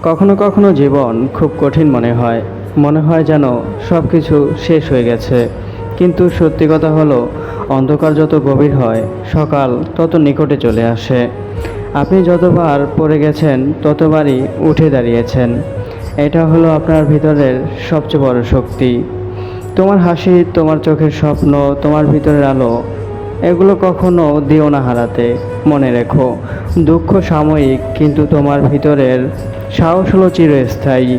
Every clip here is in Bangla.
কখনো কখনো জীবন খুব কঠিন মনে হয় যেন সব কিছু শেষ হয়ে গেছে। কিন্তু সত্যি কথা হলো, অন্ধকার যত গভীর হয় সকাল তত নিকটে চলে আসে। আপনি যতবার পড়ে গেছেন ততবারই উঠে দাঁড়িয়েছেন। এটা হলো আপনার ভিতরের সবচেয়ে বড় শক্তি। তোমার হাসি, তোমার চোখের স্বপ্ন, তোমার ভিতরের আলো, এগুলো কখনো দিও না হারাতে। মনে রেখো, দুঃখ সাময়িক, কিন্তু তোমার ভিতরের সাহস হলো চিরস্থায়ী।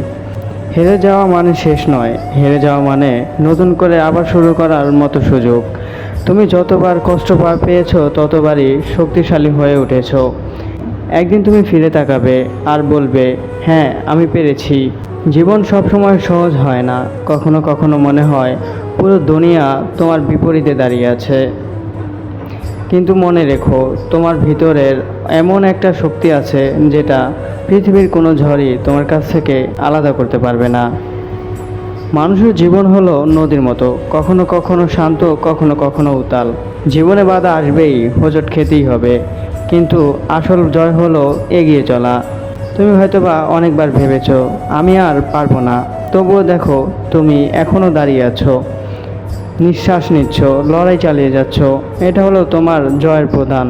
হেরে যাওয়া মানে শেষ নয়, হেরে যাওয়া মানে নতুন করে আবার শুরু করার মতো সুযোগ। তুমি যতবার কষ্ট পেয়েছো ততবারই শক্তিশালী হয়ে উঠেছো। একদিন তুমি ফিরে তাকাবে আর বলবে, হ্যাঁ, আমি পেরেছি। জীবন সবসময় সহজ হয় না। কখনো কখনো মনে হয় পুরো দুনিয়া তোমার বিপরীতে দাঁড়িয়ে আছে। কিন্তু মনে রেখো, তোমার ভিতরের এমন একটা শক্তি আছে যেটা পৃথিবীর কোনো ঝড়ই তোমার কাছ থেকে আলাদা করতে পারবে না। মানুষের জীবন হলো নদীর মতো, কখনো কখনো শান্ত, কখনো কখনো উতাল। জীবনে বাধা আসবেই, হোঁচট খেতেই হবে, কিন্তু আসল জয় হলো এগিয়ে চলা। তুমি হয়তোবা অনেকবার ভেবেছো আমি আর পারবো না, তবুও দেখো তুমি এখনও দাঁড়িয়ে আছো, নিঃশ্বাস নিচ্ছ, লড়াই চালিয়ে যাচ্ছ। এটা হলো তোমার জয়ের প্রধান